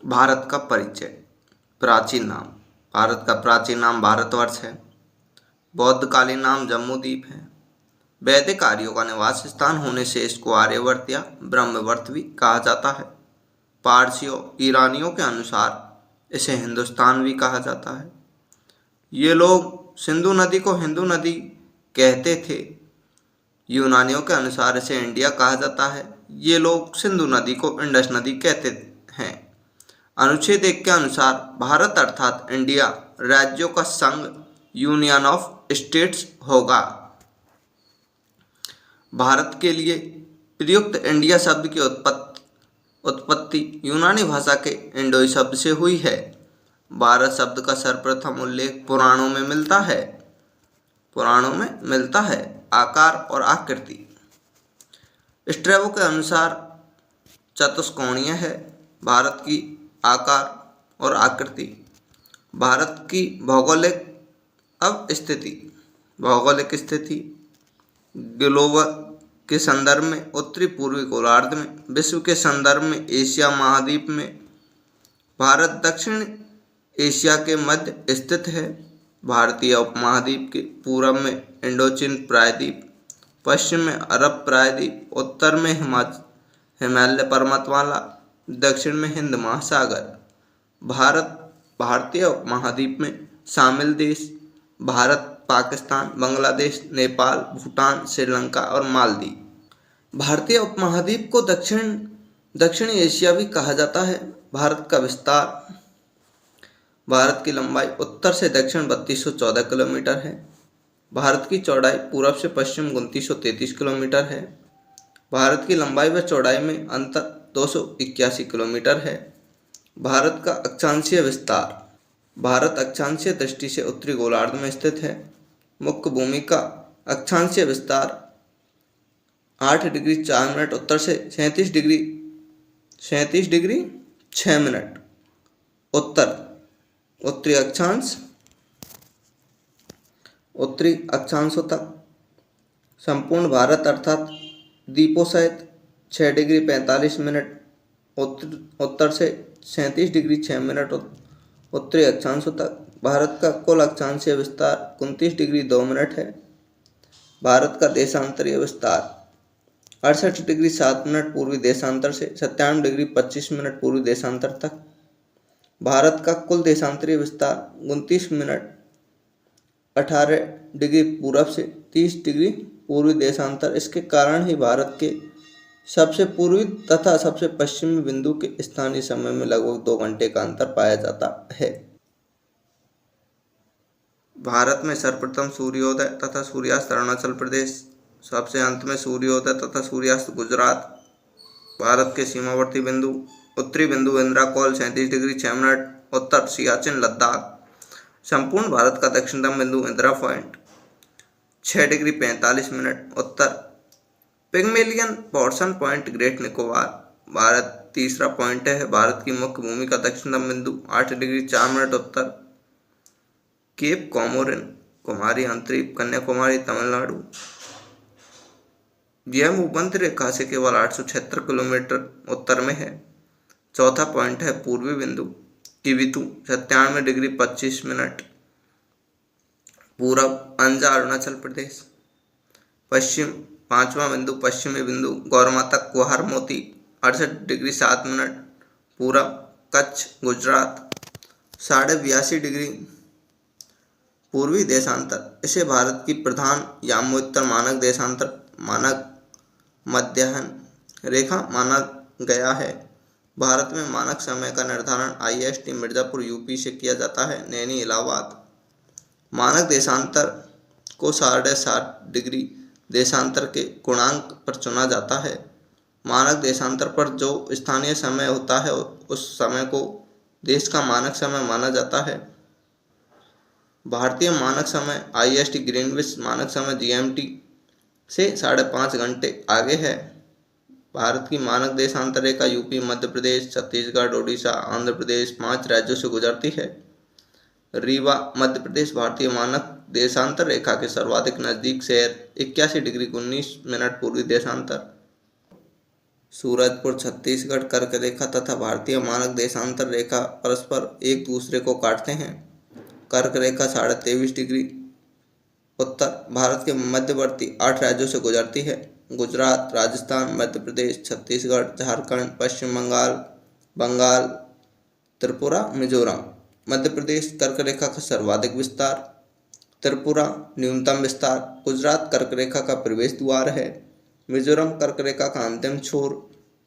भारत का परिचय। प्राचीन नाम। भारत का प्राचीन नाम भारतवर्ष है। बौद्धकालीन नाम जम्बूद्वीप है। वैदिक आर्यों का निवास स्थान होने से इसको आर्यवर्त या ब्रह्मवर्त भी कहा जाता है। पारसियों ईरानियों के अनुसार इसे हिंदुस्तान भी कहा जाता है। ये लोग सिंधु नदी को हिंदू नदी कहते थे। यूनानियों के अनुसार इसे इंडिया कहा जाता है। ये लोग सिंधु नदी को इंडस नदी कहते हैं। अनुच्छेद 1 के अनुसार भारत अर्थात इंडिया राज्यों का संघ यूनियन ऑफ स्टेट्स होगा। भारत के लिए प्रयुक्त इंडिया शब्द की उत्पत्ति यूनानी भाषा के इंडोई शब्द से हुई है। भारत शब्द का सर्वप्रथम उल्लेख पुराणों में मिलता है। आकार और आकृति। स्ट्रैबो के अनुसार चतुष्कोणीय है भारत की आकार और आकृति। भारत की भौगोलिक स्थिति ग्लोब के संदर्भ में उत्तरी पूर्वी गोलार्ध में, विश्व के संदर्भ में एशिया महाद्वीप में। भारत दक्षिण एशिया के मध्य स्थित है। भारतीय उपमहाद्वीप के पूर्व में इंडोचीन प्रायद्वीप, पश्चिम में अरब प्रायद्वीप, उत्तर में हिमालय पर्वतमाला, दक्षिण में हिंद महासागर। भारतीय उपमहाद्वीप में शामिल देश भारत, पाकिस्तान, बांग्लादेश, नेपाल, भूटान, श्रीलंका और मालदीव। भारतीय उपमहाद्वीप को दक्षिणी एशिया भी कहा जाता है। भारत का विस्तार। भारत की लंबाई उत्तर से दक्षिण 3214 किलोमीटर है। भारत की चौड़ाई पूर्व से पश्चिम 2933 किलोमीटर है। भारत की लंबाई व चौड़ाई में अंतर 281 किलोमीटर है। भारत का अक्षांशीय विस्तार। भारत अक्षांशीय दृष्टि से उत्तरी गोलार्ध में स्थित है। मुख्य भूमि का अक्षांशीय विस्तार 8 डिग्री 4 मिनट उत्तर से 37 डिग्री 6 मिनट उत्तर उत्तरी अक्षांशों तक। संपूर्ण भारत अर्थात द्वीपों सहित 6 डिग्री 45 मिनट उत्तर से 37 डिग्री 6 मिनट उत्तरी अक्षांशों तक। भारत का कुल अक्षांशीय विस्तार 29 डिग्री 2 मिनट है। भारत का देशांतरीय विस्तार 68 डिग्री 7 मिनट पूर्वी देशांतर से 97 डिग्री 25 मिनट पूर्वी देशांतर तक। भारत का कुल देशांतरीय विस्तार 29 मिनट 18 डिग्री पूर्व से 30 डिग्री पूर्वी देशांतर। इसके कारण ही भारत के सबसे पूर्वी तथा सबसे पश्चिमी बिंदु के स्थानीय समय में लगभग 2 घंटे का अंतर पाया जाता है। भारत में सर्वप्रथम सूर्योदय तथा सूर्यास्त अरुणाचल प्रदेश, सबसे अंत में सूर्योदय तथा सूर्यास्त गुजरात। भारत के सीमावर्ती बिंदु। उत्तरी बिंदु इंदिरा कॉल 37 डिग्री 6 मिनट उत्तर सियाचिन लद्दाख। संपूर्ण भारत का दक्षिणतम बिंदु इंदिरा पॉइंट 6 डिग्री 45 मिनट उत्तर। Pygmalion portion point Great Nicobar. Bharat तीसरा पॉइंट है। भारत की मुख्य भूमि का दक्षिणतम बिंदु 8 डिग्री 4 मिनट उत्तर। केप कोमोरिन कुमारी अंतरीप कन्याकुमारी तमिलनाडु। यह भूमध्य रेखा से केवल 876 किलोमीटर उत्तर में है। चौथा पॉइंट है पूर्वी बिंदु किवितु 97 डिग्री 25 मिनट पूरब अंजा अरुणाचल प्रदेश। पश्चिम पांचवा बिंदु पश्चिमी बिंदु गौरमाता कुहार मोती 68 डिग्री 7 मिनट पूरब कच्छ गुजरात। 82.5 डिग्री पूर्वी देशांतर। इसे भारत की प्रधान यामोत्तर मानक मध्याह्न रेखा माना गया है। भारत में मानक समय का निर्धारण IST मिर्जापुर यूपी से किया जाता है। नैनी इलाहाबाद। मानक देशांतर को 7.5 डिग्री देशांतर के गुणांक पर चुना जाता है। मानक देशांतर पर जो स्थानीय समय होता है उस समय को देश का मानक समय माना जाता है। भारतीय मानक समय IST ग्रीनविच मानक समय GMT से 5.5 घंटे आगे है। भारत की मानक देशांतर रेखा यूपी, मध्य प्रदेश, छत्तीसगढ़, उड़ीसा, आंध्र प्रदेश 5 राज्यों से गुजरती है। रीवा मध्य प्रदेश भारतीय मानक देशांतर रेखा के सर्वाधिक नजदीक शहर 81 डिग्री 19 मिनट पूर्वी देशांतर। सूरजपुर छत्तीसगढ़ कर्क रेखा तथा भारतीय मानक देशांतर रेखा परस्पर एक दूसरे को काटते हैं। कर्क रेखा 23.5 डिग्री उत्तर भारत के मध्यवर्ती 8 राज्यों से गुजरती है। गुजरात, राजस्थान, मध्य प्रदेश, छत्तीसगढ़, झारखंड, पश्चिम बंगाल, बंगाल, त्रिपुरा, मिजोरम। मध्य प्रदेश कर्क रेखा का सर्वाधिक विस्तार, त्रिपुरा न्यूनतम विस्तार। गुजरात कर्क रेखा का प्रवेश द्वार है। मिजोरम कर्क रेखा का अंतिम छोर।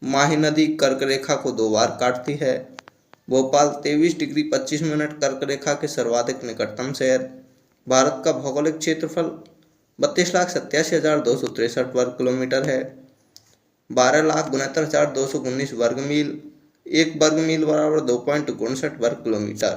माही नदी कर्क रेखा को 2 बार काटती है। भोपाल 23 डिग्री 25 मिनट कर्क रेखा के सर्वाधिक निकटतम शहर। भारत का भौगोलिक क्षेत्रफल 32,87,263 वर्ग किलोमीटर है। 12,69,219 वर्ग मील। 1 वर्ग मील बराबर 2.59 वर्ग किलोमीटर।